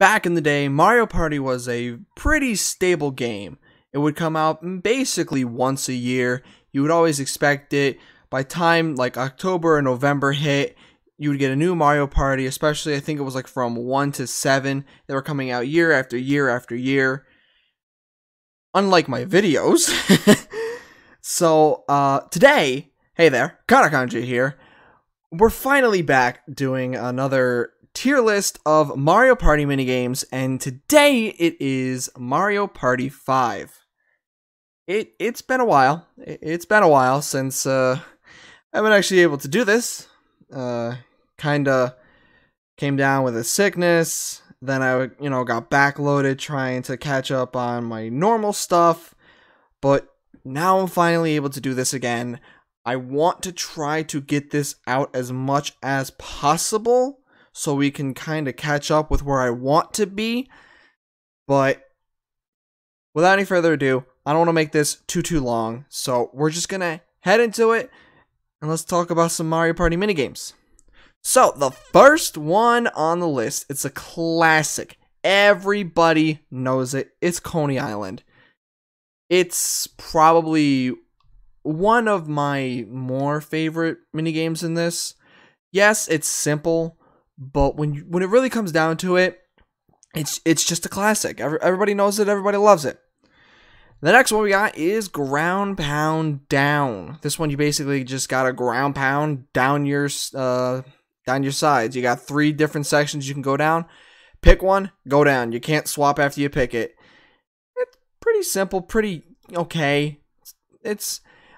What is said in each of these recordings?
Back in the day, Mario Party was a pretty stable game. It would come out basically once a year. You would always expect it. By time like October or November hit, you would get a new Mario Party, especially I think it was like from 1 to 7. They were coming out year after year after year. Unlike my videos. So, today, hey there, ConnorCondria here. We're finally back doing another tier list of Mario Party minigames, and today it is Mario Party 5. It's been a while. It's been a while since I've been actually able to do this. Kinda came down with a sickness. Then I got backloaded trying to catch up on my normal stuff. But now I'm finally able to do this again. I want to try to get this out as much as possible so we can kind of catch up with where I want to be. But without any further ado, I don't want to make this too long. So we're just going to head into it and let's talk about some Mario Party minigames. So the first one on the list, it's a classic. Everybody knows it. It's Coney Island. It's probably one of my more favorite minigames in this. Yes, it's simple, but when it really comes down to it, it's just a classic. Everybody knows it. Everybody loves it. The next one we got is Ground Pound Down. This one you basically just gotta ground pound down your sides. You got 3 different sections you can go down. Pick one, go down. You can't swap after you pick it. It's pretty simple, pretty okay.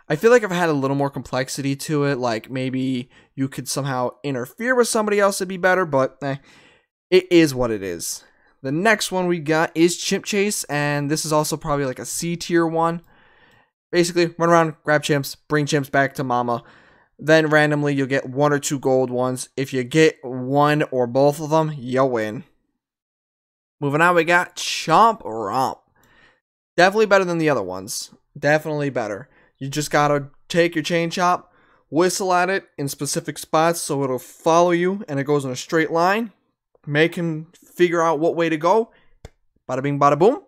I feel like if I had a little more complexity to it, like maybe you could somehow interfere with somebody else, it'd be better, but it is what it is. The next one we got is Chimp Chase, and this is also probably like a C tier one. Basically, run around, grab chimps, bring chimps back to mama. Then randomly you'll get 1 or 2 gold ones. If you get one or both of them, you win. Moving on, we got Chomp Romp. Definitely better than the other ones. Definitely better. You just gotta take your chain chop, whistle at it in specific spots so it'll follow you and it goes in a straight line. Make him figure out what way to go. Bada bing, bada boom.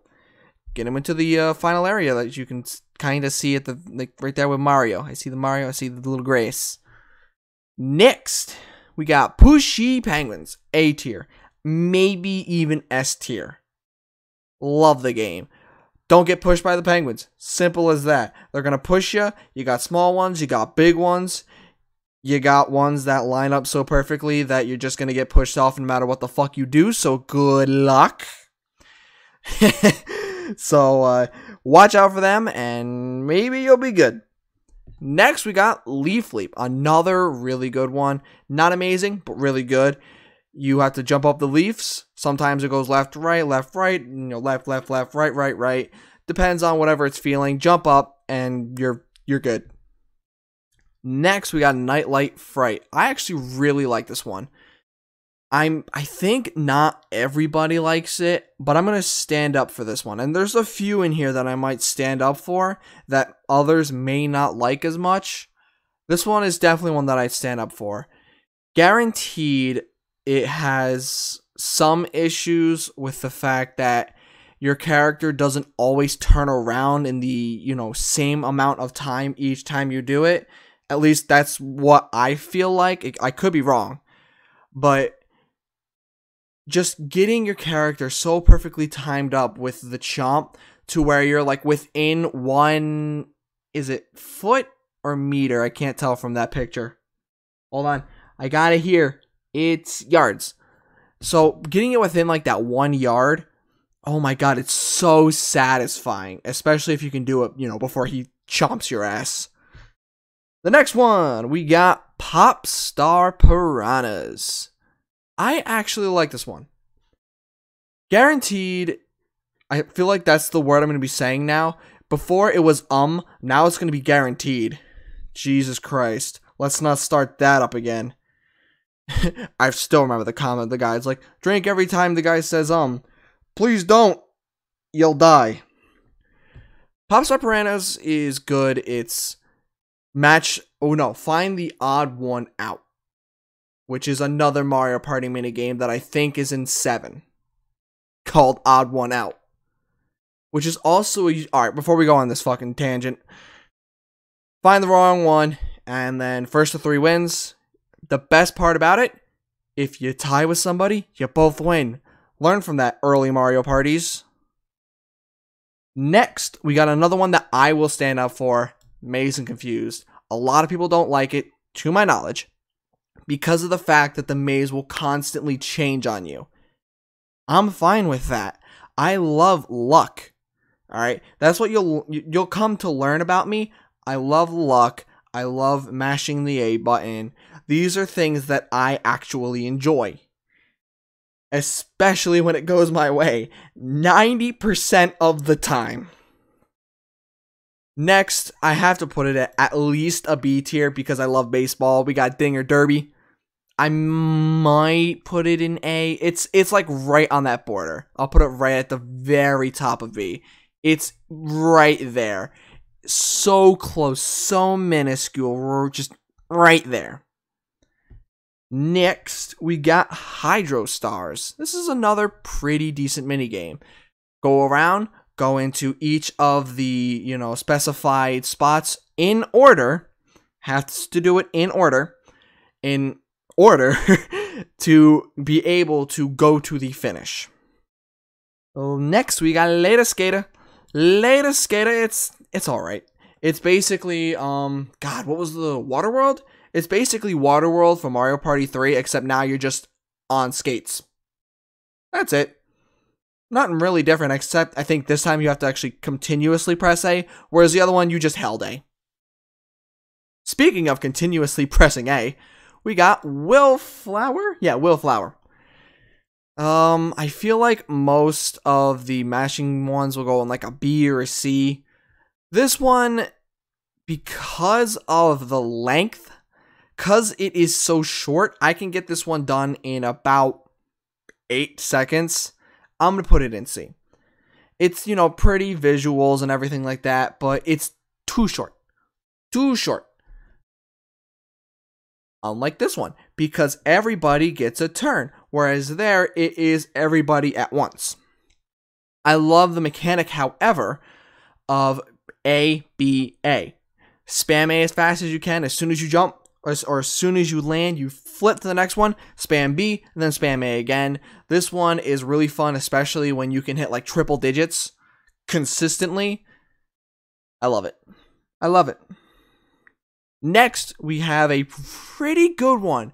Get him into the final area that you can kind of see at the right there with Mario. I see the Mario. I see the little Grace. Next, we got Pushy Penguins, A tier, maybe even S tier. Love the game. Don't get pushed by the penguins. Simple as that. They're going to push you. You got small ones. You got big ones. You got ones that line up so perfectly that you're just going to get pushed off no matter what the fuck you do. So good luck. So watch out for them and maybe you'll be good. Next we got Leaf Leap. Another really good one. Not amazing, but really good. You have to jump up the leaves. Sometimes it goes left, right, left, right. Depends on whatever it's feeling. Jump up and you're good. Next, we got Nightlight Fright. I actually really like this one. I think not everybody likes it, but I'm going to stand up for this one. And there's a few in here that I might stand up for that others may not like as much. This one is definitely one that I'd stand up for. Guaranteed, it has some issues with the fact that your character doesn't always turn around in the, same amount of time each time you do it. At least that's what I feel like. I could be wrong. But just getting your character so perfectly timed up with the chomp to where you're like within one, is it foot or meter? I can't tell from that picture. Hold on. I got it here. It's yards. So getting it within like that 1 yard, oh my god, it's so satisfying. Especially if you can do it, before he chomps your ass. The next one, we got Star Piranhas. I actually like this one. Guaranteed, I feel like that's the word I'm going to be saying now. Before it was now it's going to be guaranteed. Jesus Christ. Let's not start that up again. I still remember the comment. The guy's like, drink every time the guy says please don't. You'll die. Star Piranhas is good. It's find the odd one out, which is another Mario Party minigame that I think is in 7. called Odd One Out, which is also alright, before we go on this fucking tangent, find the wrong one, and then first to 3 wins. The best part about it, if you tie with somebody, you both win. Learn from that, early Mario parties. Next, we got another one that I will stand up for, Maze and Confused. A lot of people don't like it, to my knowledge, because of the fact that the maze will constantly change on you. I'm fine with that. I love luck. Alright, that's what you'll come to learn about me. I love luck. I love mashing the A button. These are things that I actually enjoy. Especially when it goes my way. 90% of the time. Next, I have to put it at least a B tier because I love baseball. We got Dinger Derby. I might put it in A. It's like right on that border. I'll put it right at the very top of B. It's right there. So close, so minuscule. We're just right there. Next, we got Hydro Stars. This is another pretty decent minigame. Go around, go into each of the, specified spots in order. Has to do it in order. In order to be able to go to the finish. Well, next, we got Later Skater. Later Skater, it's alright. It's basically, God, what was the Waterworld? It's basically Waterworld for Mario Party 3, except now you're just on skates. That's it. Nothing really different, except I think this time you have to actually continuously press A, whereas the other one you just held A. Speaking of continuously pressing A, we got Willflower? Yeah, Willflower. I feel like most of the mashing ones will go in like a B or a C. This one, because of the length, because it is so short, I can get this one done in about 8 seconds. I'm going to put it in C. It's, pretty visuals and everything like that, but it's too short. Too short. Unlike this one, because everybody gets a turn, whereas there, it is everybody at once. I love the mechanic, however, of A, B, A. Spam A as fast as you can. As soon as you jump, or as soon as you land, you flip to the next one, spam B, and then spam A again. This one is really fun, especially when you can hit like triple digits consistently. I love it. I love it. Next, we have a pretty good one.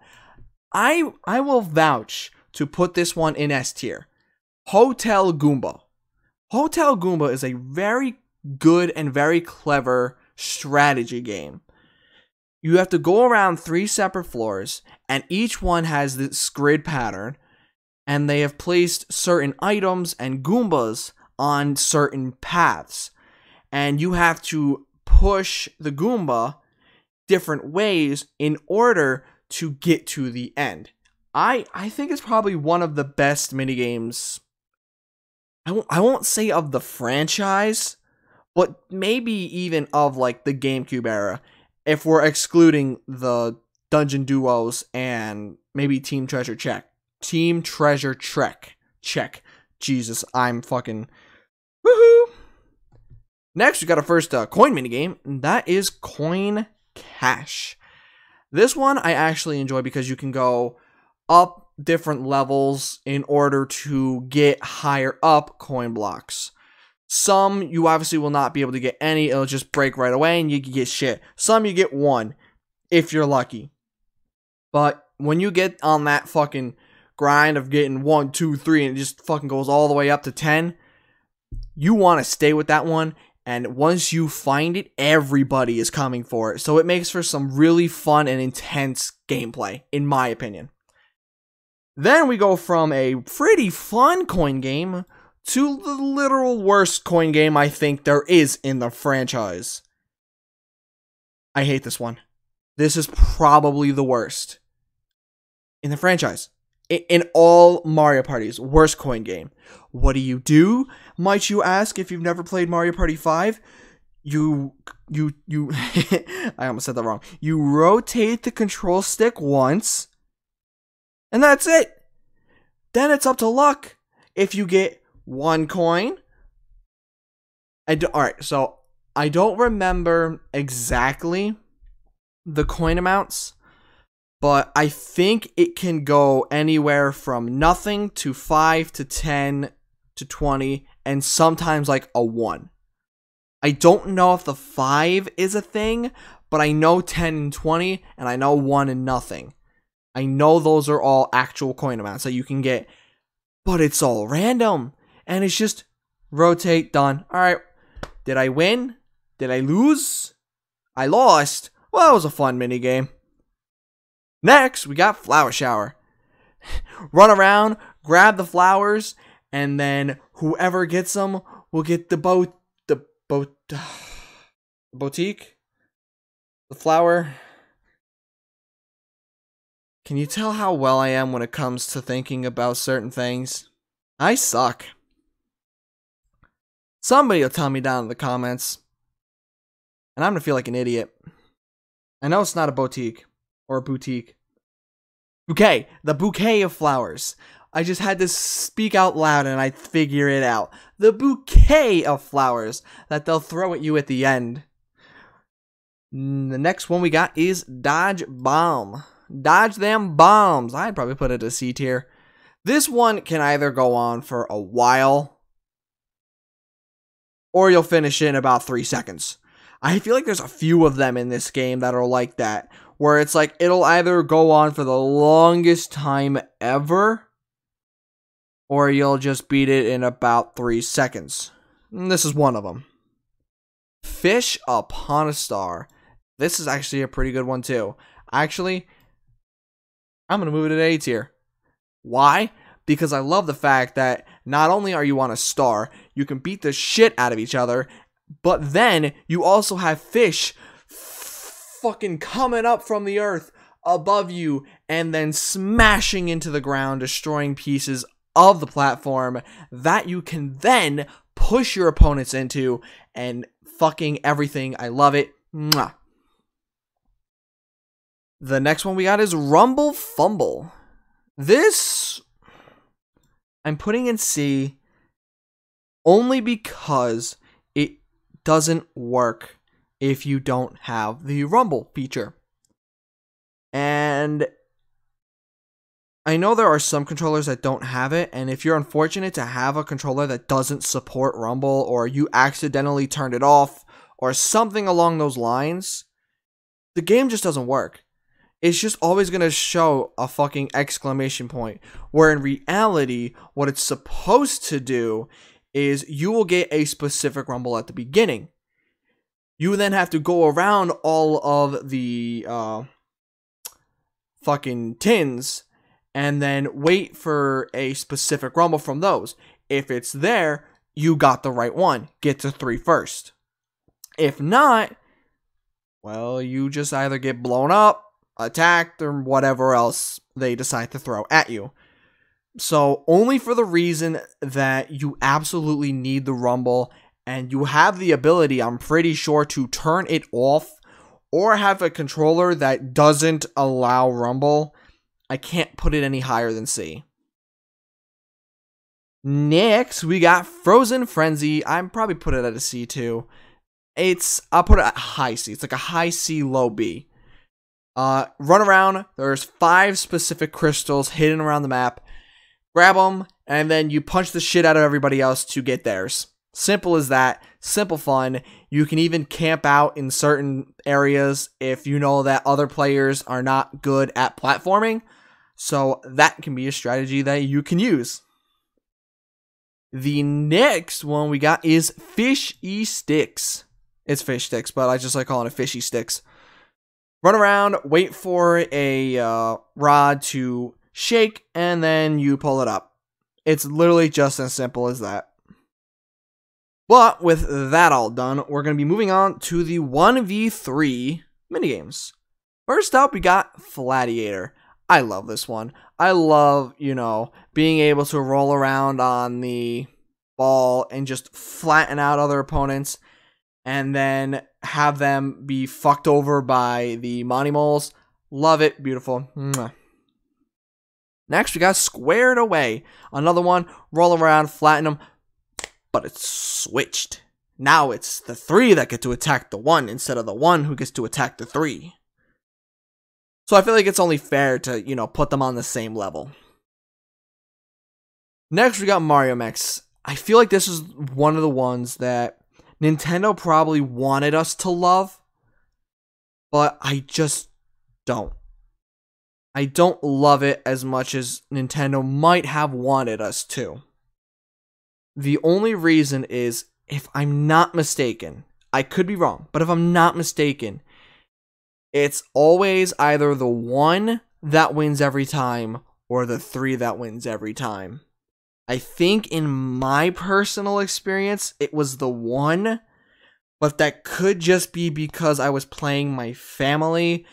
I will vouch to put this one in S tier. Hotel Goomba. Hotel Goomba is a very good and very clever strategy game. You have to go around 3 separate floors, and each one has this grid pattern, and they have placed certain items and Goombas on certain paths. And you have to push the Goomba different ways in order to get to the end. I think it's probably one of the best minigames. I won't say of the franchise, but maybe even of like the GameCube era, if we're excluding the Dungeon Duos and maybe Team Treasure Check. Team Treasure Trek. Check. Jesus, I'm fucking woohoo! Next, we got our first coin minigame, and that is Coin Cash. This one I actually enjoy because you can go up different levels in order to get higher up coin blocks. Some you obviously will not be able to get any, it'll just break right away and you can get shit. Some you get 1 if you're lucky. But when you get on that fucking grind of getting 1, 2, 3 and it just fucking goes all the way up to 10, you want to stay with that one. And once you find it, everybody is coming for it. So it makes for some really fun and intense gameplay, in my opinion. Then we go from a pretty fun coin game to the literal worst coin game I think there is in the franchise. I hate this one. This is probably the worst in the franchise. In all Mario Parties, worst coin game. What do? Might you ask if you've never played Mario Party 5? I almost said that wrong. You rotate the control stick once, and that's it. Then it's up to luck if you get 1 coin. Alright, so I don't remember exactly the coin amounts, but I think it can go anywhere from nothing to 5 to 10 to 20, and sometimes like a 1. I don't know if the 5 is a thing, but I know 10 and 20, and I know 1 and nothing. I know those are all actual coin amounts that you can get, but it's all random, and it's just rotate, done. Alright, did I win? Did I lose? I lost. Well, it was a fun minigame. Next, we got Flower Shower. Run around, grab the flowers, and then whoever gets them will get the boutique? The flower? Can you tell how well I am when it comes to thinking about certain things? I suck. Somebody will tell me down in the comments. And I'm gonna feel like an idiot. I know it's not a boutique. Or a boutique. Bouquet. The bouquet of flowers. I just had to speak out loud and I'd figure it out. The bouquet of flowers that they'll throw at you at the end. The next one we got is Dodge Bomb. Dodge them bombs. I'd probably put it a C tier. This one can either go on for a while, or you'll finish it in about 3 seconds. I feel like there's a few of them in this game that are like that, where it's like it'll either go on for the longest time ever, or you'll just beat it in about 3 seconds. And this is one of them. Fish Upon a Star. This is actually a pretty good one too. Actually, I'm going to move it to A tier. Why? Because I love the fact that not only are you on a star, you can beat the shit out of each other, but then you also have fish fucking coming up from the earth above you and then smashing into the ground, destroying pieces of the platform that you can then push your opponents into and fucking everything. I love it. Mwah. The next one we got is Rumble Fumble. This I'm putting in C only because it doesn't work if you don't have the Rumble feature. And I know there are some controllers that don't have it, and if you're unfortunate to have a controller that doesn't support Rumble, or you accidentally turned it off, or something along those lines, the game just doesn't work. It's just always going to show a fucking exclamation point, where in reality, what it's supposed to do is you will get a specific rumble at the beginning. You then have to go around all of the fucking tins and then wait for a specific rumble from those. If it's there, you got the right one. Get to 3 first. If not, well, you just either get blown up, attacked, or whatever else they decide to throw at you. So only for the reason that you absolutely need the rumble, and you have the ability, I'm pretty sure, to turn it off or have a controller that doesn't allow rumble, I can't put it any higher than C. Next, we got Frozen Frenzy. I'm probably put it at a C too. I'll put it at high C. It's like a high C, low B. Run around. There's 5 specific crystals hidden around the map. Grab them, and then you punch the shit out of everybody else to get theirs. Simple as that. Simple fun. You can even camp out in certain areas if you know that other players are not good at platforming. So that can be a strategy that you can use. The next one we got is Fishy Sticks. It's Fish Sticks, but I just like calling it Fishy Sticks. Run around, wait for a rod to shake, and then you pull it up. It's literally just as simple as that. But with that all done, we're going to be moving on to the 1v3 minigames. First up, we got Fladiator. I love this one. I love, being able to roll around on the ball and just flatten out other opponents and then have them be fucked over by the Monty Moles. Love it. Beautiful. Mwah. Next, we got Squared Away. Another one. Roll around, flatten them. but it's switched. Now it's the 3 that get to attack the 1 instead of the 1 who gets to attack the 3. So I feel like it's only fair to, you know, put them on the same level. Next, we got Mario Mix. I feel like this is one of the ones that Nintendo probably wanted us to love, but I just don't. I don't love it as much as Nintendo might have wanted us to. The only reason is, if I'm not mistaken, I could be wrong, but if I'm not mistaken, it's always either the 1 that wins every time or the 3 that wins every time. I think in my personal experience, it was the 1, but that could just be because I was playing my family,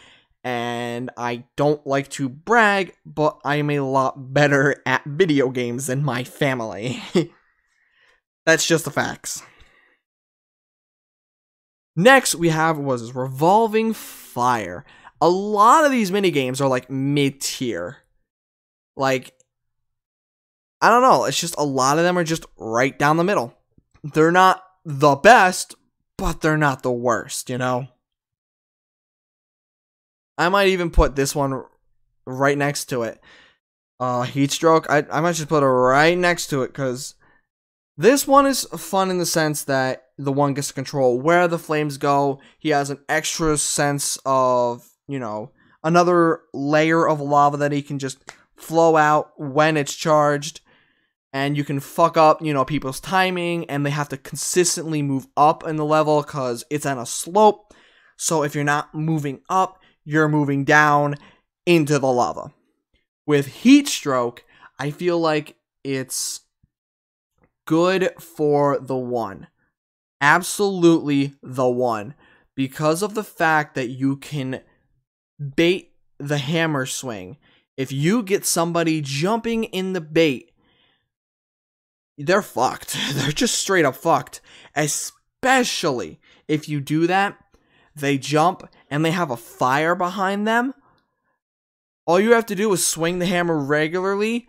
and I don't like to brag, but I'm a lot better at video games than my family. That's just the facts. Next we have was Revolving Fire. A lot of these minigames are like mid-tier. Like, I don't know, it's just a lot of them are just right down the middle. They're not the best, but they're not the worst, you know? I might even put this one right next to it. Heat Stroke, I might just put it right next to it, because this one is fun in the sense that the 1 gets to control where the flames go. He has an extra sense of, you know, another layer of lava that he can just flow out when it's charged. And you can fuck up, you know, people's timing, and they have to consistently move up in the level because it's on a slope. So if you're not moving up, you're moving down into the lava. With Heat Stroke, I feel like it's good for the 1. Absolutely the 1. Because of the fact that you can bait the hammer swing. If you get somebody jumping in the bait, they're fucked. They're just straight up fucked. Especially if you do that, they jump and they have a fire behind them. All you have to do is swing the hammer regularly.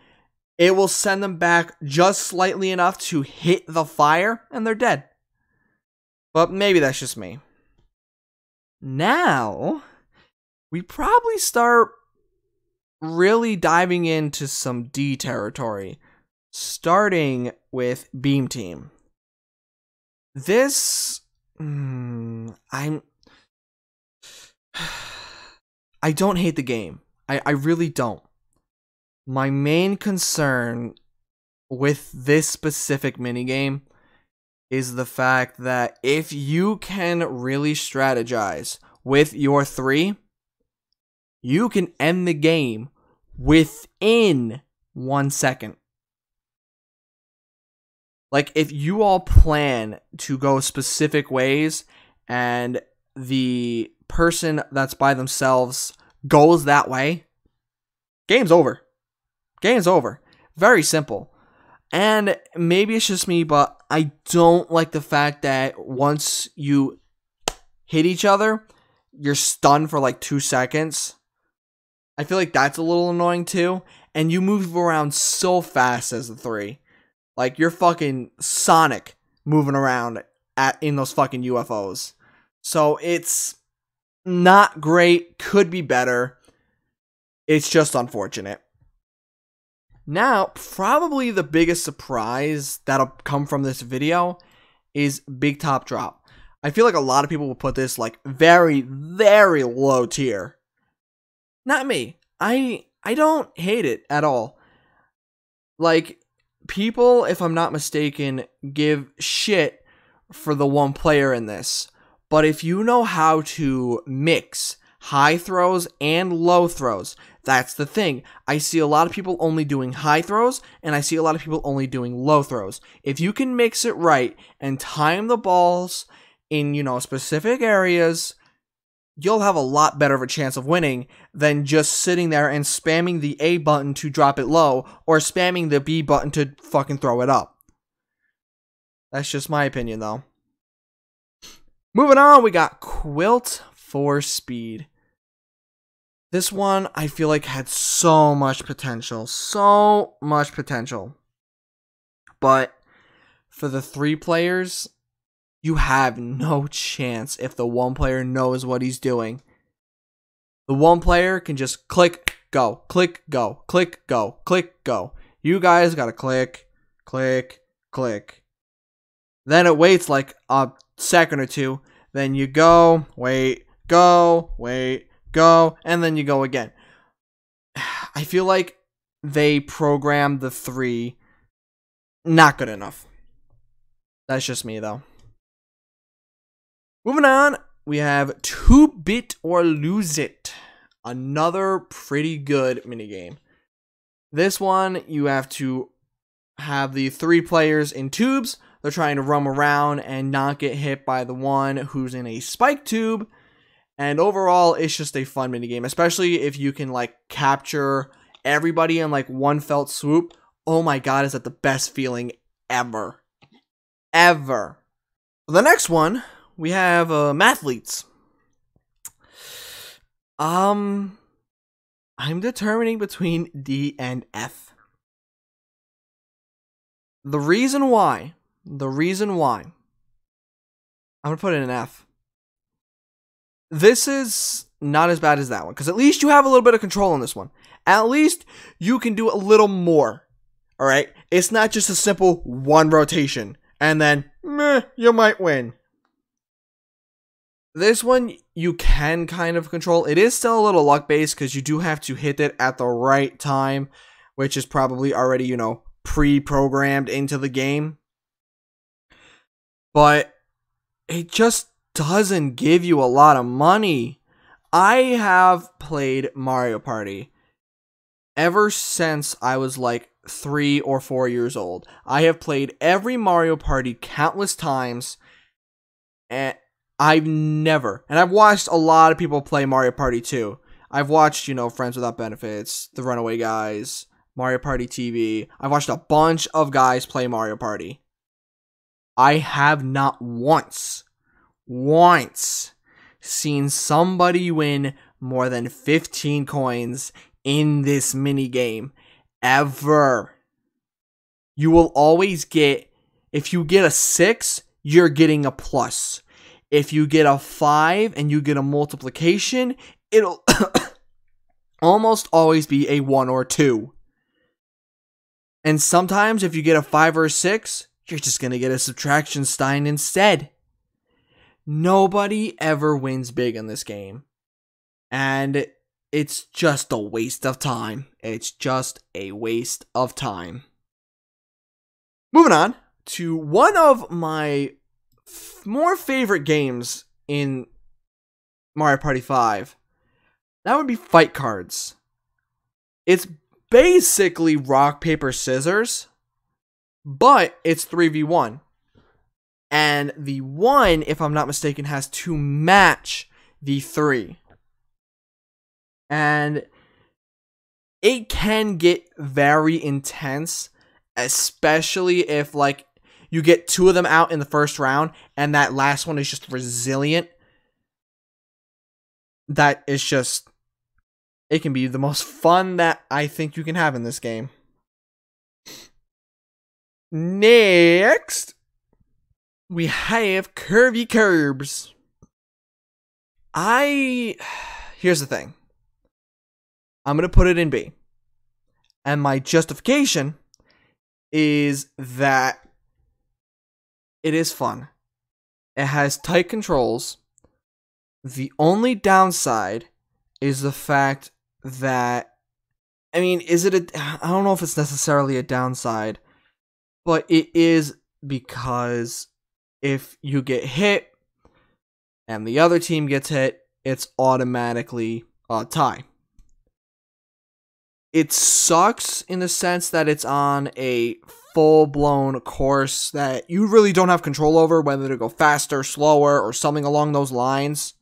It will send them back just slightly enough to hit the fire, and they're dead. But maybe that's just me. Now, we probably start really diving into some D territory. Starting with Beam Team. This, I don't hate the game. I really don't. My main concern with this specific minigame is the fact that if you can really strategize with your 3, you can end the game within 1 second. Like, if you all plan to go specific ways and the person that's by themselves goes that way, game's over. Game's over. Very simple. And maybe it's just me, but I don't like the fact that once you hit each other, you're stunned for like 2 seconds. I feel like that's a little annoying too. And you move around so fast as the 3. Like, you're fucking Sonic moving around in those fucking UFOs. So it's not great. Could be better. It's just unfortunate. Now, probably the biggest surprise that'll come from this video is Big Top Drop. I feel like a lot of people will put this like very, very low tier. Not me. I don't hate it at all. Like, people, if I'm not mistaken, give shit for the 1 player in this. But if you know how to mix high throws and low throws, that's the thing. I see a lot of people only doing high throws, and I see a lot of people only doing low throws. If you can mix it right and time the balls in, you know, specific areas, you'll have a lot better of a chance of winning than just sitting there and spamming the A button to drop it low or spamming the B button to fucking throw it up. That's just my opinion, though. Moving on, we got Quilt for Speed. This one, I feel like, had so much potential. So much potential. But for the 3 players, you have no chance if the 1 player knows what he's doing. The 1 player can just click, go, click, go, click, go, click, go. You guys gotta click, click, click. Then it waits like a second or 2. Then you go, wait, go, and then you go again. I feel like they programmed the 3 not good enough. That's just me, though. Moving on, we have 2-Bit or Lose It. Another pretty good minigame. This one, you have to have the 3 players in tubes. They're trying to roam around and not get hit by the one who's in a spike tube. And overall, it's just a fun minigame, especially if you can like capture everybody in like one felt swoop. Oh my god, is that the best feeling ever. Ever. The next one, we have Mathletes. I'm determining between D and F. The reason why, I'm gonna put it in F. This is not as bad as that one, because at least you have a little bit of control on this one. At least you can do a little more. Alright? It's not just a simple 1 rotation, and then, meh, you might win. This one, you can kind of control. It is still a little luck-based, because you do have to hit it at the right time, which is probably already, you know, pre-programmed into the game. But it just doesn't give you a lot of money. I have played Mario Party ever since I was like 3 or 4 years old. I have played every Mario Party countless times, and I've watched a lot of people play Mario Party too. I've watched, you know, Friends Without Benefits, The Runaway Guys, Mario Party TV. I've watched a bunch of guys play Mario Party. I have not once seen somebody win more than 15 coins in this mini game ever. You will always get, if you get a 6, you're getting a plus. If you get a 5 and you get a multiplication, it'll almost always be a 1 or 2. And sometimes if you get a 5 or a 6, you're just going to get a subtraction sign instead. Nobody ever wins big in this game. And it's just a waste of time. It's just a waste of time. Moving on to one of my more favorite games in Mario Party 5. That would be Fight Cards. It's basically rock, paper, scissors, but it's 3v1. And the 1, if I'm not mistaken, has to match the 3. And it can get very intense, especially if, like, you get 2 of them out in the first round, and that last one is just resilient. That is just, it can be the most fun that I think you can have in this game. Next, we have Curvy Curbs. Here's the thing. I'm going to put it in B. And my justification is that it is fun. It has tight controls. The only downside is the fact that, I mean, I don't know if it's necessarily a downside, but it is, because if you get hit and the other team gets hit, it's automatically a tie. It sucks in the sense that it's on a full-blown course that you really don't have control over, whether to go faster, slower, or something along those lines.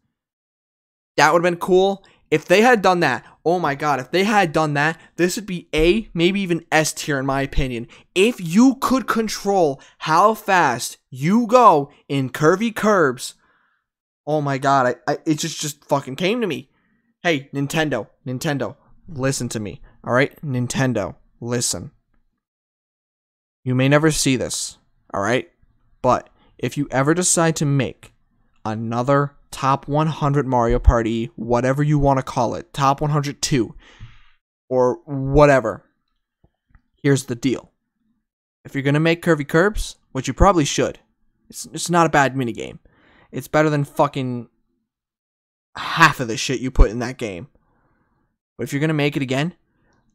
That would have been cool. If they had done that, oh my god, if they had done that, this would be A, maybe even S tier in my opinion. If you could control how fast you go in Curvy Curbs, oh my god, it just fucking came to me. Hey, Nintendo, listen to me, alright? Nintendo, listen. You may never see this, Alright? But if you ever decide to make another top 100 Mario Party, whatever you want to call it, top 102, or whatever, here's the deal. If you're going to make Curvy Curbs, which you probably should, it's not a bad minigame. It's better than fucking half of the shit you put in that game. But if you're going to make it again,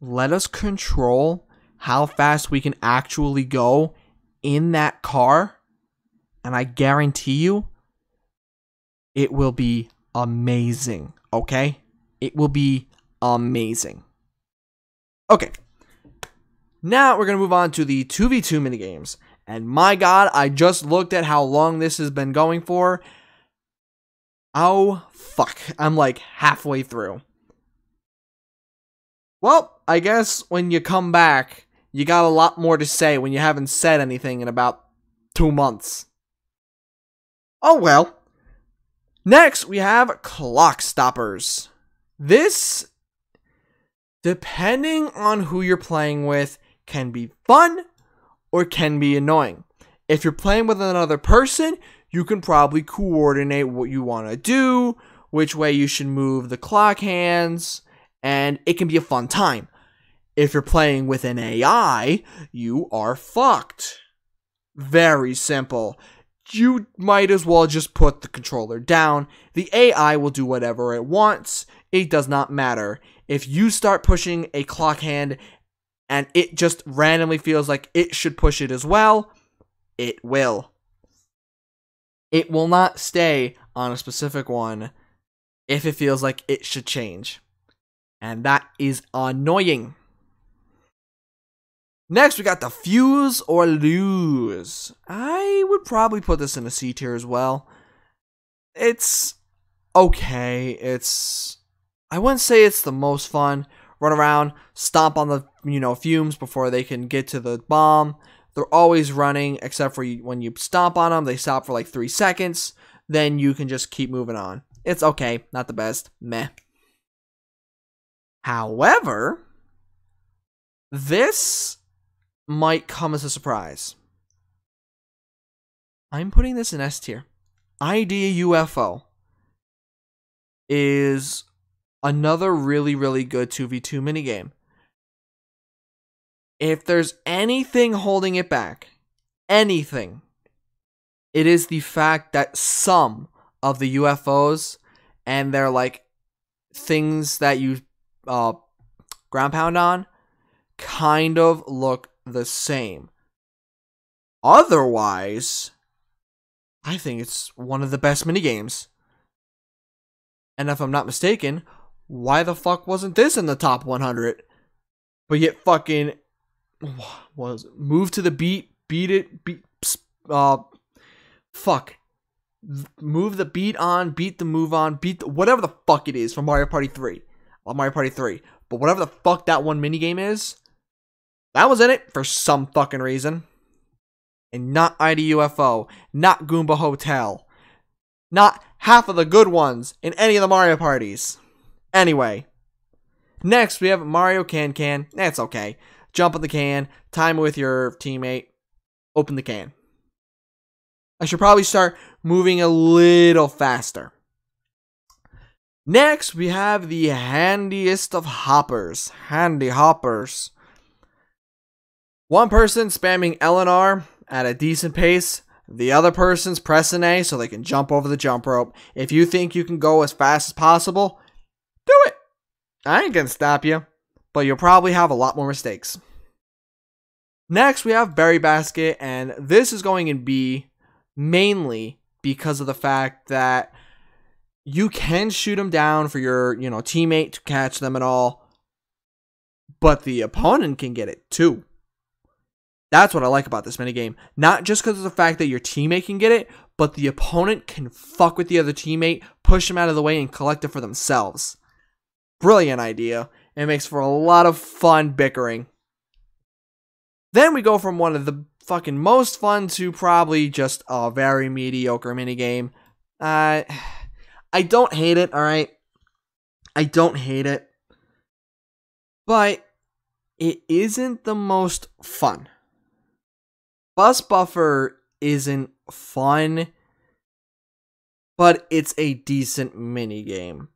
let us control how fast we can actually go in that car. And I guarantee you, it will be amazing. Okay? It will be amazing. Okay. Now we're going to move on to the 2v2 minigames. And my god, I just looked at how long this has been going for. Oh, fuck. I'm like halfway through. Well, I guess when you come back, you got a lot more to say when you haven't said anything in about 2 months. Oh well. Next, we have Clock Stoppers. This, depending on who you're playing with, can be fun or can be annoying. If you're playing with another person, you can probably coordinate what you want to do, which way you should move the clock hands, and it can be a fun time. If you're playing with an AI, you are fucked. Very simple. You might as well just put the controller down. The AI will do whatever it wants. It does not matter. If you start pushing a clock hand and it just randomly feels like it should push it as well, it will. It will not stay on a specific one if it feels like it should change. And that is annoying. Next, we got the Fuse or Lose. I would probably put this in a C tier as well. It's okay. I wouldn't say it's the most fun. Run around, stomp on the fumes before they can get to the bomb. They're always running, except for when you stomp on them, they stop for like 3 seconds. Then you can just keep moving on. It's okay, not the best. Meh. However, this might come as a surprise. I'm putting this in S tier. Idea UFO is another really, really good 2v2 minigame. If there's anything holding it back, anything, it is the fact that some of the UFOs and they're like things that you ground pound on kind of look the same. Otherwise, I think it's one of the best minigames. And if I'm not mistaken, why the fuck wasn't this in the top 100? But yet fucking was move to the beat, beat it, fuck. Move the beat on, beat the move on, whatever the fuck it is from Mario Party 3. Well, Mario Party 3. But whatever the fuck that one minigame is, that was in it for some fucking reason. And not IDUFO, not Goomba Hotel, not half of the good ones in any of the Mario parties. Anyway, next we have Mario Can. That's okay. Jump on the can, time it with your teammate, open the can. I should probably start moving a little faster. Next, we have the handiest of hoppers. Handy hoppers. One person spamming L and R at a decent pace. The other person's pressing A so they can jump over the jump rope. If you think you can go as fast as possible, do it. I ain't gonna stop you, but you'll probably have a lot more mistakes. Next, we have Berry Basket, and this is going in B mainly because of the fact that you can shoot them down for your, teammate to catch them and all, but the opponent can get it too. That's what I like about this minigame. Not just because of the fact that your teammate can get it, but the opponent can fuck with the other teammate, push them out of the way, and collect it for themselves. Brilliant idea. It makes for a lot of fun bickering. Then we go from one of the fucking most fun to probably just a very mediocre minigame. I don't hate it, alright? I don't hate it. But it isn't the most fun. Bus Buffer isn't fun, but it's a decent mini game.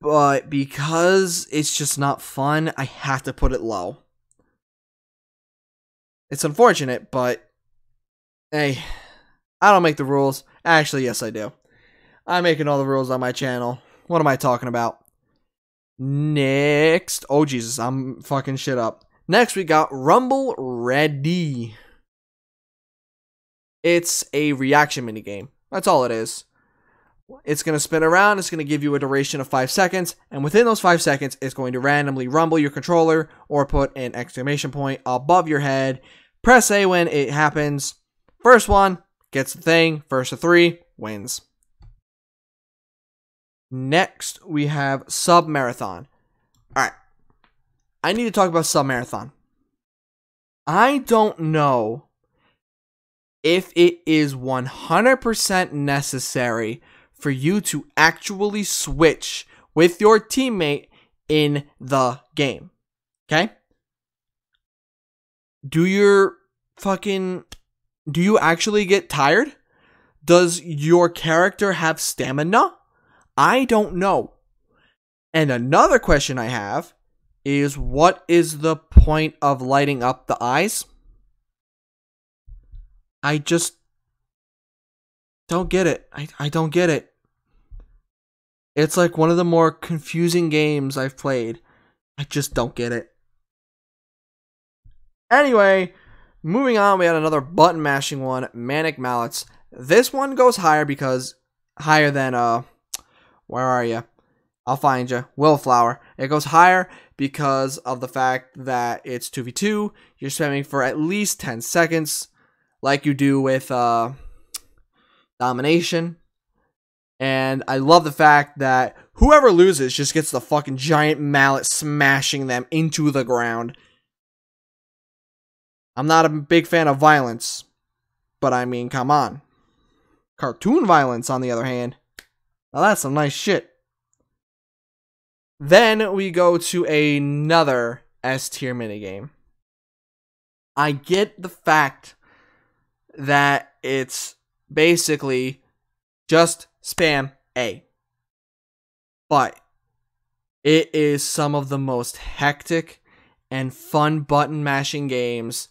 But because it's just not fun, I have to put it low. It's unfortunate, but hey, I don't make the rules. Actually, yes, I do. I'm making all the rules on my channel. What am I talking about? Next. Oh, Jesus, I'm fucking shit up. Next, we got Rumble Ready. It's a reaction minigame. That's all it is. It's going to spin around. It's going to give you a duration of 5 seconds. And within those 5 seconds, it's going to randomly rumble your controller or put an exclamation point above your head. Press A when it happens. First one gets the thing. First of 3 wins. Next, we have Sub-Marathon. Alright. I need to talk about Sub-Marathon. I don't know if it is 100% necessary for you to actually switch with your teammate in the game. Okay? Do you actually get tired? Does your character have stamina? I don't know. And another question I have is, what is the point of lighting up the eyes? I just don't get it. I don't get it. It's like one of the more confusing games I've played. I just don't get it. Anyway, moving on, we had another button mashing one, Manic Mallets. This one goes higher because higher than where are you? I'll find you. Willflower. It goes higher because of the fact that it's 2v2. You're spamming for at least 10 seconds, like you do with Domination. And I love the fact that whoever loses just gets the fucking giant mallet smashing them into the ground. I'm not a big fan of violence, but I mean, come on. Cartoon violence, on the other hand. Now that's some nice shit. Then we go to another S-tier minigame. I get the fact that it's basically just spam A. But it is some of the most hectic and fun button mashing games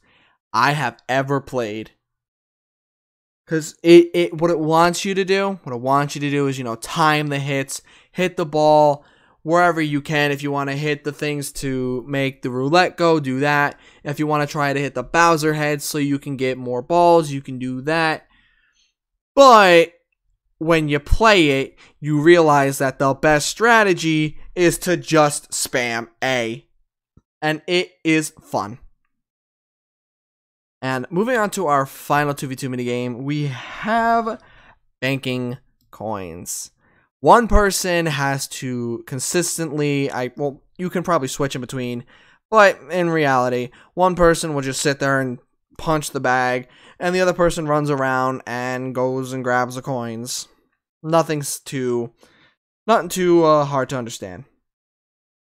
I have ever played. Because what it wants you to do is, time the hits, hit the ball wherever you can. If you want to hit the things to make the roulette go, do that. If you want to try to hit the Bowser head so you can get more balls, you can do that. But when you play it, you realize that the best strategy is to just spam A. And it is fun. And moving on to our final 2v2 minigame, we have banking coins. One person has to consistently, you can probably switch in between, but in reality, one person will just sit there and punch the bag, and the other person runs around and goes and grabs the coins. Nothing too hard to understand.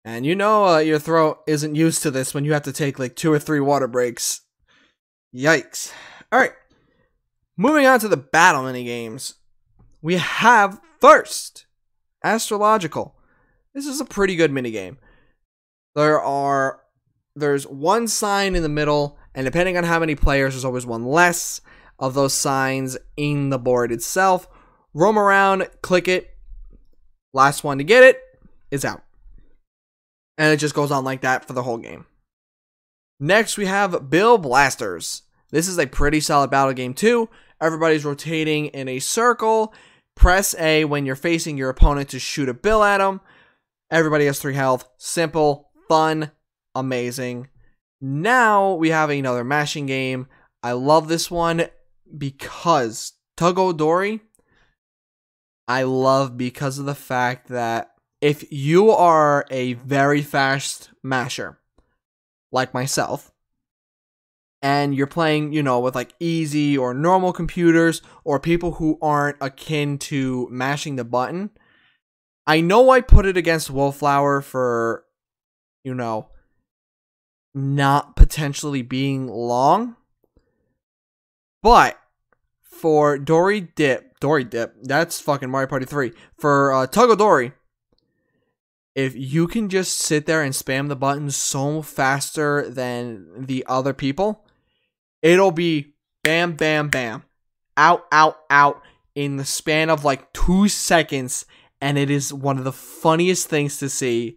And your throat isn't used to this when you have to take like 2 or 3 water breaks. Yikes. Alright. Moving on to the battle minigames. We have first Astrological. This is a pretty good minigame. There's one sign in the middle, and depending on how many players, there's always one less of those signs in the board itself. Roam around, click it. Last one to get it is out. And it just goes on like that for the whole game. Next, we have Bill Blasters. This is a pretty solid battle game too. Everybody's rotating in a circle. Press A when you're facing your opponent to shoot a bill at them. Everybody has 3 health. Simple, fun, amazing. Now we have another mashing game. I love this one because Tug-O-Dory, I love because of the fact that if you are a very fast masher, like myself, and you're playing, with like easy or normal computers or people who aren't akin to mashing the button, I know I put it against Willflower for, not potentially being long, But for Dory Dip, that's fucking Mario Party 3. For Tug of Dory, if you can just sit there and spam the buttons so faster than the other people, it'll be bam, bam, bam, out, out, out in the span of like 2 seconds. And it is one of the funniest things to see,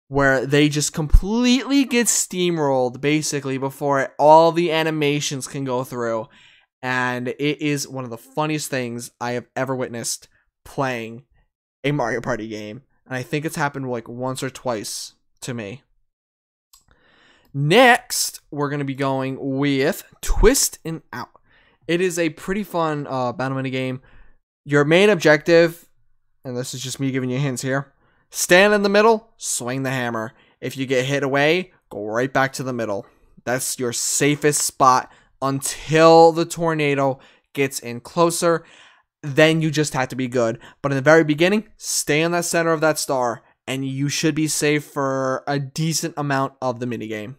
where they just completely get steamrolled basically before all the animations can go through. And it is one of the funniest things I have ever witnessed playing a Mario Party game. And I think it's happened like once or twice to me. Next, we're going to be going with Twist and Out. It is a pretty fun battle mini game. Your main objective, and this is just me giving you hints here, stand in the middle, swing the hammer. If you get hit away, go right back to the middle. That's your safest spot until the tornado gets in closer. Then you just have to be good. But in the very beginning, stay in the center of that star, and you should be safe for a decent amount of the minigame.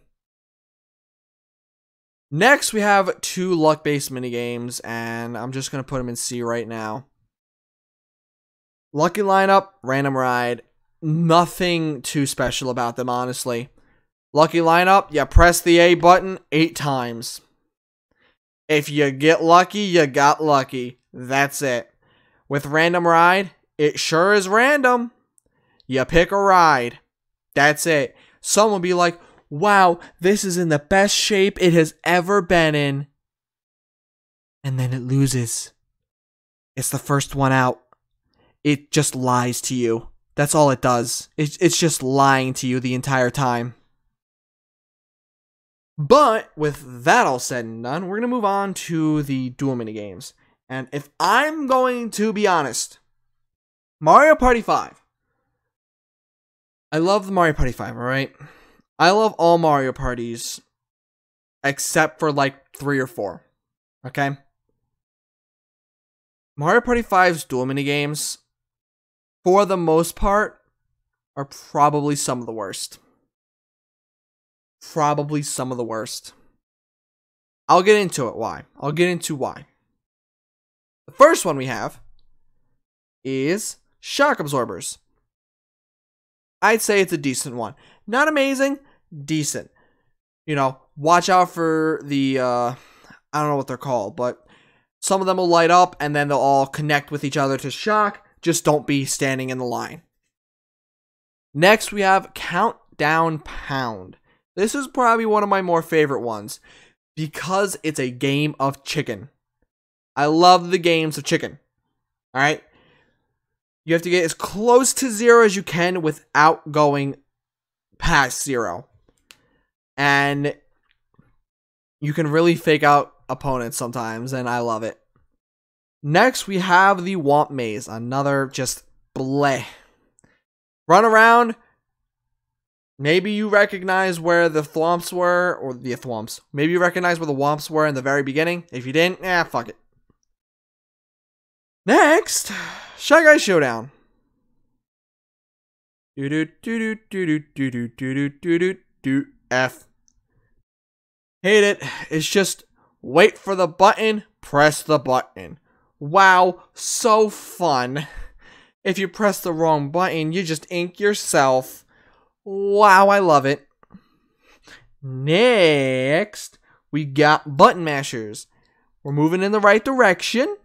Next, we have 2 luck-based minigames, and I'm just going to put them in C right now. Lucky Lineup, Random Ride. Nothing too special about them, honestly. Lucky Lineup, you press the A button 8 times. If you get lucky, you got lucky. That's it. With Random Ride, it sure is random. You pick a ride. That's it. Some will be like, wow, this is in the best shape it has ever been in. And then it loses. It's the first one out. It just lies to you. That's all it does. It's just lying to you the entire time. But with that all said and done, we're going to move on to the dual minigames. And if I'm going to be honest, Mario Party 5. I love the Mario Party 5, alright? I love all Mario Parties except for like 3 or 4. Okay? Mario Party 5's dual minigames, for the most part, are probably some of the worst. Probably some of the worst. I'll get into it. Why? I'll get into why. The first one we have is Shock Absorbers. I'd say it's a decent one. Not amazing, decent. You know, watch out for the, I don't know what they're called, but some of them will light up and then they'll all connect with each other to shock. Just don't be standing in the line. Next, we have Countdown Pound. This is probably one of my more favorite ones because it's a game of chicken. I love the games of chicken. Alright? You have to get as close to 0 as you can without going past 0. And you can really fake out opponents sometimes, and I love it. Next, we have the Womp Maze. Another just bleh. Run around. Maybe you recognize where the thwomps were, or the thwomps. Maybe you recognize where the womps were in the very beginning. If you didn't, fuck it. Next, Shy Guy Showdown. F. Hate it. It's just wait for the button, press the button. Wow, so fun. If you press the wrong button, you just ink yourself. Wow, I love it. Next, we got Button Mashers. We're moving in the right direction.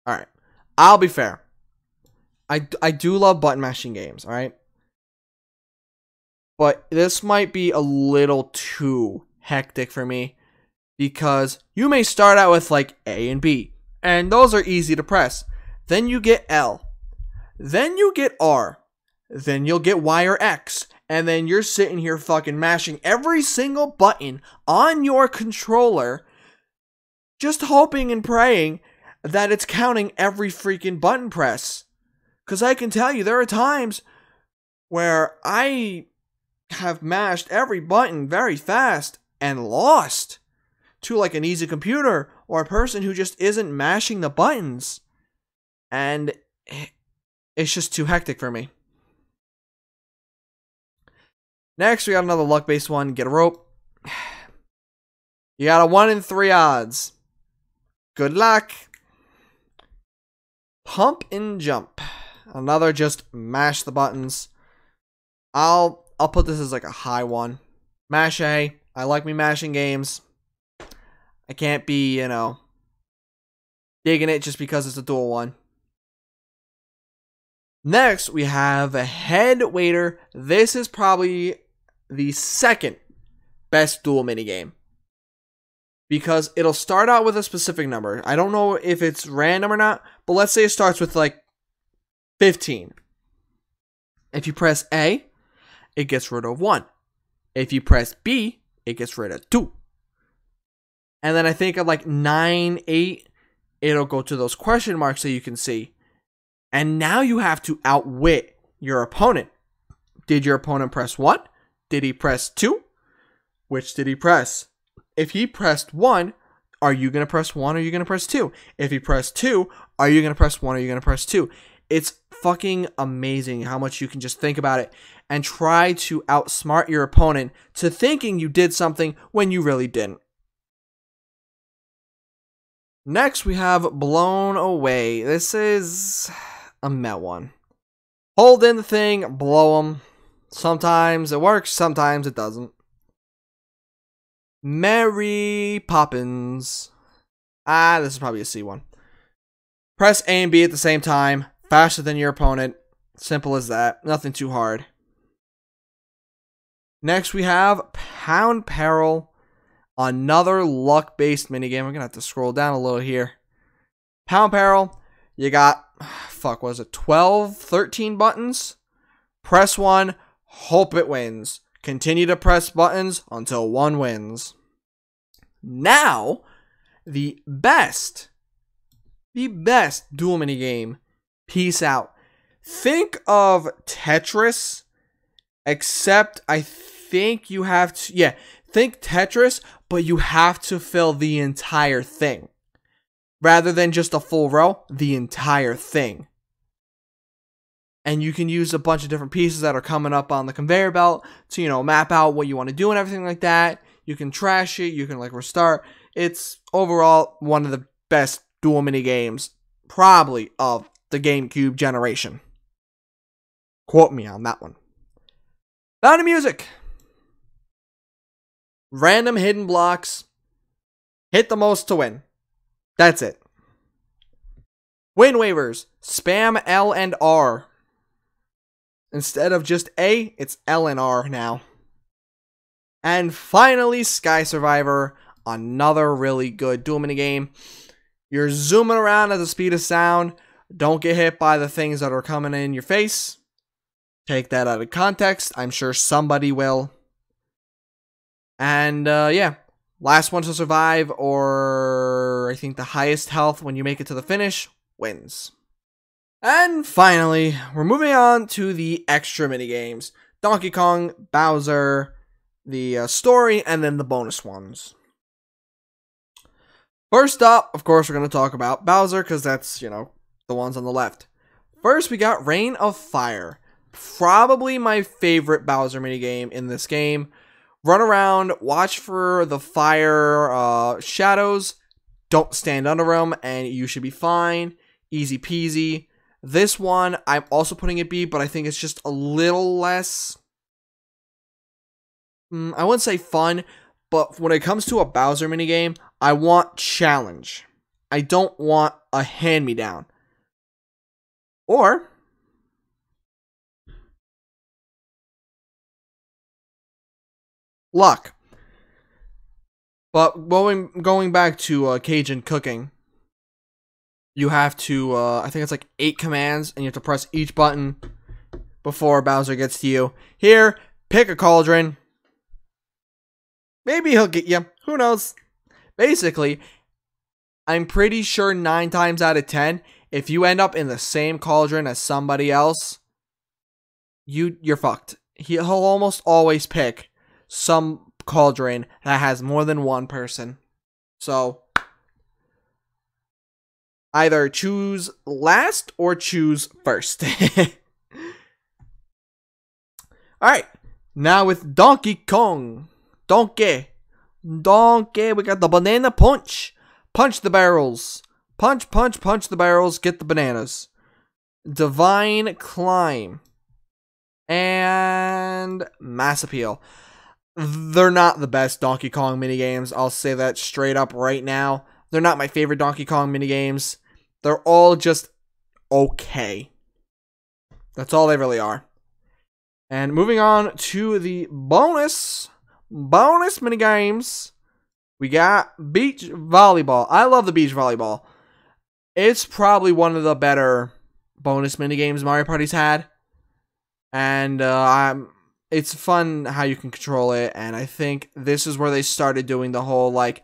Alright, I'll be fair. I do love button mashing games, alright? But this might be a little too hectic for me. Because you may start out with like A and B. And those are easy to press. Then you get L. Then you get R. Then you'll get Y or X. And then you're sitting here fucking mashing every single button on your controller. Just hoping and praying that it's counting every freaking button press. Because I can tell you, there are times where I have mashed every button very fast and lost to like an easy computer or a person who just isn't mashing the buttons. And it's just too hectic for me. Next, we got another luck-based one. Get a rope. You got a 1 in 3 odds. Good luck. Pump and jump. Another just mash the buttons. I'll put this as like a high one. Mash A. I like me mashing games. I can't be, digging it just because it's a dual one. Next, we have a head waiter. This is probably the second best dual minigame, because it'll start out with a specific number. I don't know if it's random or not, but let's say it starts with like 15. If you press A, it gets rid of 1. If you press B, it gets rid of 2. And then I think at like 9, 8, it'll go to those question marks that you can see. And now you have to outwit your opponent. Did your opponent press 1? Did he press 2? Which did he press? If he pressed 1, are you going to press 1 or are you going to press 2? If he pressed 2, are you going to press 1 or are you going to press 2? It's fucking amazing how much you can just think about it and try to outsmart your opponent to thinking you did something when you really didn't. Next, we have Blown Away. This is a Met one. Hold in the thing, blow them. Sometimes it works, sometimes it doesn't. Mary Poppins. This is probably a C one. Press A and B at the same time, faster than your opponent. Simple as that. Nothing too hard. Next, we have Pound Peril. Another luck-based minigame. I'm going to have to scroll down a little here. Pound Peril. You got, 12, 13 buttons? Press 1. Hope it wins. Continue to press buttons until one wins. Now, the best dual minigame. Peace out. Think of Tetris, except I think you have to, think Tetris, but you have to fill the entire thing. Rather than just a full row, the entire thing. And you can use a bunch of different pieces that are coming up on the conveyor belt to, map out what you want to do and everything like that. You can trash it, you can restart. It's overall one of the best dual mini games, probably of the GameCube generation. Quote me on that one. Down to music. Random hidden blocks. Hit the most to win. That's it. Win waivers. Spam L and R. Instead of just A, it's L and R now. And finally, Sky Survivor. Another really good dual mini game. You're zooming around at the speed of sound. Don't get hit by the things that are coming in your face. Take that out of context. I'm sure somebody will. And last one to survive, or I think the highest health when you make it to the finish, wins. And finally, we're moving on to the extra minigames. Donkey Kong, Bowser, the story, and then the bonus ones. First up, of course, we're going to talk about Bowser, because that's, the ones on the left. First, we got Reign of Fire. Probably my favorite Bowser minigame in this game. Run around, watch for the fire shadows. Don't stand under them, and you should be fine. Easy peasy. This one, I'm also putting it B, but I think it's just a little less, I wouldn't say fun, but when it comes to a Bowser minigame, I want challenge. I don't want a hand-me-down. Or luck. But going back to Cajun cooking, you have to, I think it's like 8 commands, and you have to press each button before Bowser gets to you. Here, pick a cauldron. Maybe he'll get you. Who knows? Basically, I'm pretty sure 9 times out of 10, if you end up in the same cauldron as somebody else, you're fucked. He'll almost always pick some cauldron that has more than one person. So either choose last or choose first. Alright, Now with Donkey Kong. Donkey. Donkey. We got the banana punch. Punch the barrels. Punch, punch, punch the barrels. Get the bananas. Divine Climb. And Mass Appeal. They're not the best Donkey Kong minigames. I'll say that straight up right now. They're not my favorite Donkey Kong minigames. They're all just okay. That's all they really are. And moving on to the bonus minigames. We got beach volleyball. I love the beach volleyball. It's probably one of the better bonus minigames Mario Party's had. And it's fun how you can control it. And I think this is where they started doing the whole like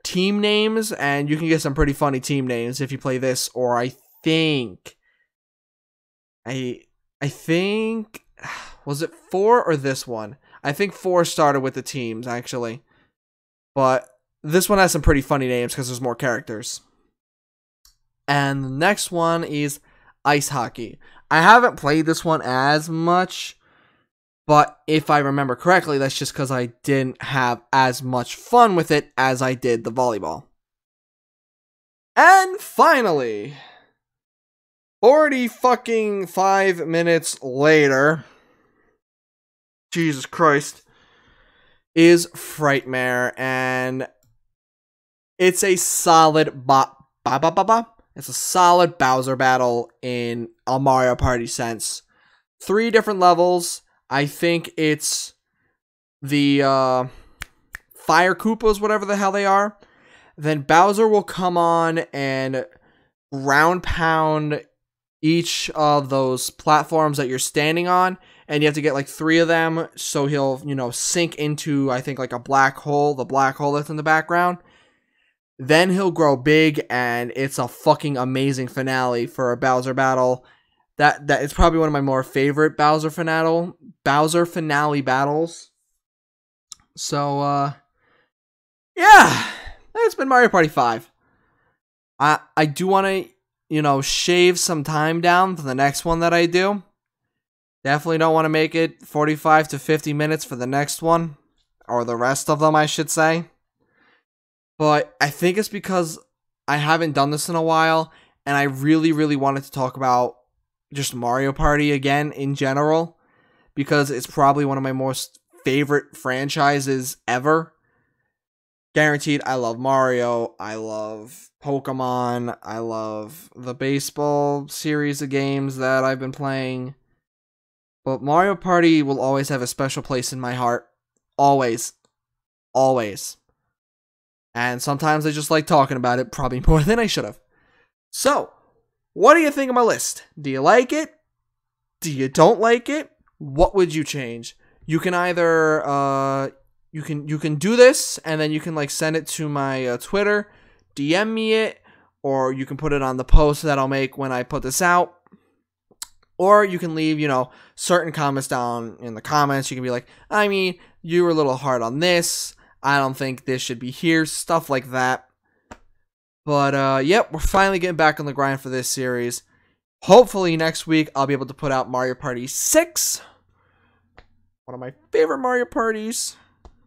team names. And you can get some pretty funny team names if you play this. Or I think was it 4 or this one? I think 4 started with the teams actually. But this one has some pretty funny names because there's more characters. And the next one is ice hockey. I haven't played this one as much, but if I remember correctly, that's just because I didn't have as much fun with it as I did the volleyball. And finally, 45 minutes later, Jesus Christ, is Frightmare, and it's a solid It's a solid Bowser battle in a Mario Party sense. 3 different levels. I think it's the Fire Koopas, whatever the hell they are. Then Bowser will come on and ground pound each of those platforms that you're standing on. And you have to get like 3 of them. So he'll, sink into, I think, like a black hole. The black hole that's in the background. Then he'll grow big, and it's a fucking amazing finale for a Bowser battle. That is probably one of my more favorite Bowser finale battles. So, yeah, it's been Mario Party 5. I do want to, shave some time down for the next one that I do. Definitely don't want to make it 45 to 50 minutes for the next one, or the rest of them, I should say. But I think it's because I haven't done this in a while, and I really, really wanted to talk about just Mario Party again in general, because it's probably one of my most favorite franchises ever. Guaranteed, I love Mario, I love Pokemon, I love the baseball series of games that I've been playing. But Mario Party will always have a special place in my heart. Always. Always. And sometimes I just like talking about it, probably more than I should have. So, what do you think of my list? Do you like it? Do you don't like it? What would you change? You can either, you can do this, and then you can like send it to my Twitter, DM me it, or you can put it on the post that I'll make when I put this out. Or you can leave, certain comments down in the comments. You can be like, I mean, you were a little hard on this. I don't think this should be here. Stuff like that. But, yep, we're finally getting back on the grind for this series. Hopefully next week I'll be able to put out Mario Party 6. One of my favorite Mario Parties.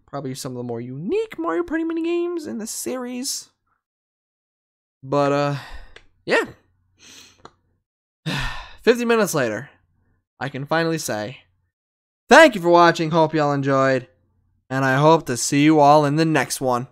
Probably some of the more unique Mario Party minigames in the series. But, yeah. 50 minutes later, I can finally say, thank you for watching. Hope y'all enjoyed. And I hope to see you all in the next one.